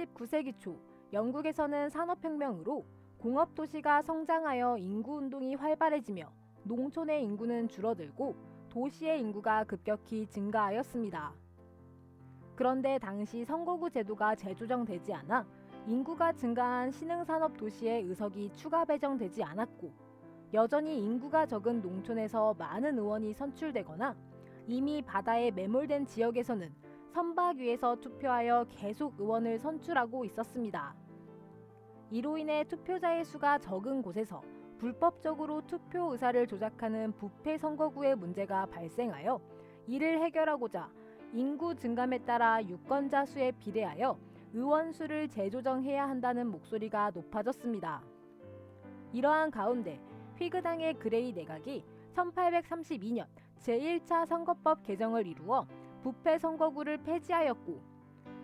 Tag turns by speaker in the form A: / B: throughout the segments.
A: 19세기 초 영국에서는 산업혁명으로 공업도시가 성장하여 인구운동이 활발해지며 농촌의 인구는 줄어들고 도시의 인구가 급격히 증가하였습니다. 그런데 당시 선거구 제도가 재조정되지 않아 인구가 증가한 신흥산업 도시의 의석이 추가 배정되지 않았고, 여전히 인구가 적은 농촌에서 많은 의원이 선출되거나 이미 바다에 매몰된 지역에서는 선박위에서 투표하여 계속 의원을 선출하고 있었습니다. 이로 인해 투표자의 수가 적은 곳에서 불법적으로 투표 의사를 조작하는 부패 선거구의 문제가 발생하여 이를 해결하고자 인구 증감에 따라 유권자 수에 비례하여 의원 수를 재조정해야 한다는 목소리가 높아졌습니다. 이러한 가운데 휘그당의 그레이 내각이 1832년 제1차 선거법 개정을 이루어 부패 선거구를 폐지하였고,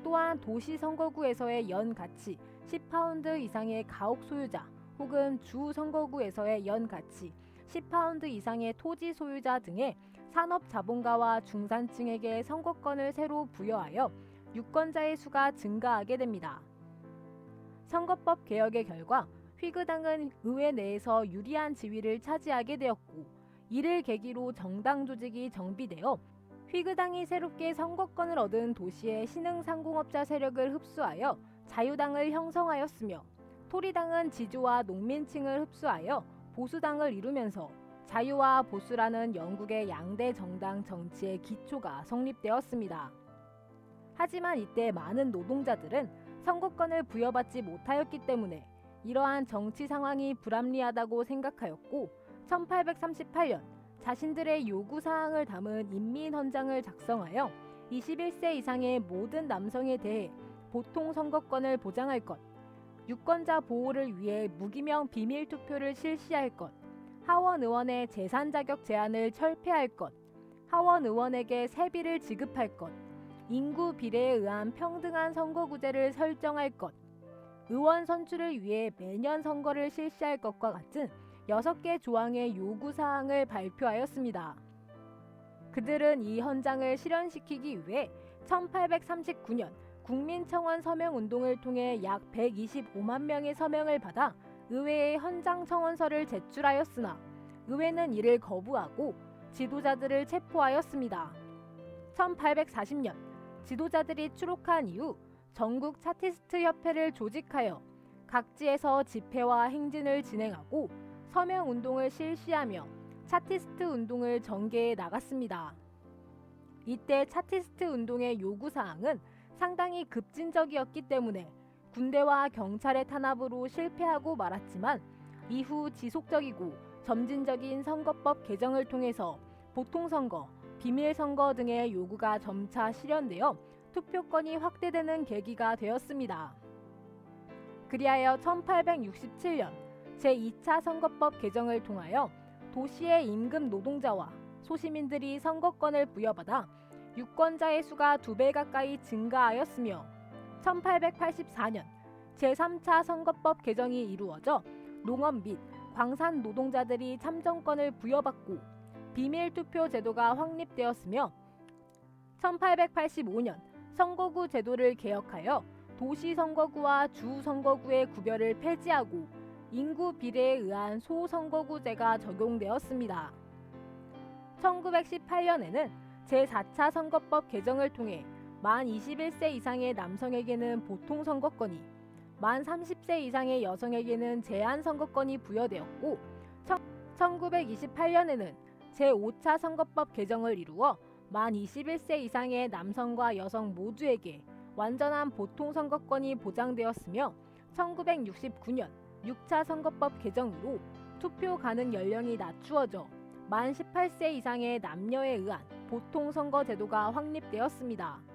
A: 또한 도시 선거구에서의 연 가치 10파운드 이상의 가옥 소유자 혹은 주 선거구에서의 연 가치 10파운드 이상의 토지 소유자 등의 산업 자본가와 중산층에게 선거권을 새로 부여하여 유권자의 수가 증가하게 됩니다. 선거법 개혁의 결과 휘그당은 의회 내에서 유리한 지위를 차지하게 되었고, 이를 계기로 정당 조직이 정비되어 휘그당이 새롭게 선거권을 얻은 도시의 신흥상공업자 세력을 흡수하여 자유당을 형성하였으며, 토리당은 지주와 농민층을 흡수하여 보수당을 이루면서 자유와 보수라는 영국의 양대 정당 정치의 기초가 성립되었습니다. 하지만 이때 많은 노동자들은 선거권을 부여받지 못하였기 때문에 이러한 정치 상황이 불합리하다고 생각하였고, 1838년 자신들의 요구사항을 담은 인민헌장을 작성하여 21세 이상의 모든 남성에 대해 보통 선거권을 보장할 것, 유권자 보호를 위해 무기명 비밀투표를 실시할 것, 하원 의원의 재산 자격 제한을 철폐할 것, 하원 의원에게 세비를 지급할 것, 인구 비례에 의한 평등한 선거구제를 설정할 것, 의원 선출을 위해 매년 선거를 실시할 것과 같은 6개 조항의 요구사항을 발표하였습니다. 그들은 이 헌장을 실현시키기 위해 1839년 국민청원 서명운동을 통해 약 125만 명의 서명을 받아 의회에 헌장 청원서를 제출하였으나 의회는 이를 거부하고 지도자들을 체포하였습니다. 1840년 지도자들이 추록한 이후 전국 차티스트 협회를 조직하여 각지에서 집회와 행진을 진행하고 서명운동을 실시하며 차티스트 운동을 전개해 나갔습니다. 이때 차티스트 운동의 요구사항은 상당히 급진적이었기 때문에 군대와 경찰의 탄압으로 실패하고 말았지만, 이후 지속적이고 점진적인 선거법 개정을 통해서 보통선거, 비밀선거 등의 요구가 점차 실현되어 투표권이 확대되는 계기가 되었습니다. 그리하여 1867년 제2차 선거법 개정을 통하여 도시의 임금 노동자와 소시민들이 선거권을 부여받아 유권자의 수가 2배 가까이 증가하였으며, 1884년 제3차 선거법 개정이 이루어져 농업 및 광산 노동자들이 참정권을 부여받고 비밀투표 제도가 확립되었으며, 1885년 선거구 제도를 개혁하여 도시 선거구와 주 선거구의 구별을 폐지하고 인구 비례에 의한 소선거구제가 적용되었습니다. 1918년에는 제4차 선거법 개정을 통해 만 21세 이상의 남성에게는 보통 선거권이, 만 30세 이상의 여성에게는 제한 선거권이 부여되었고, 1928년에는 제5차 선거법 개정을 이루어 만 21세 이상의 남성과 여성 모두에게 완전한 보통 선거권이 보장되었으며, 1969년 6차 선거법 개정으로 투표 가능 연령이 낮추어져 만 18세 이상의 남녀에 의한 보통 선거 제도가 확립되었습니다.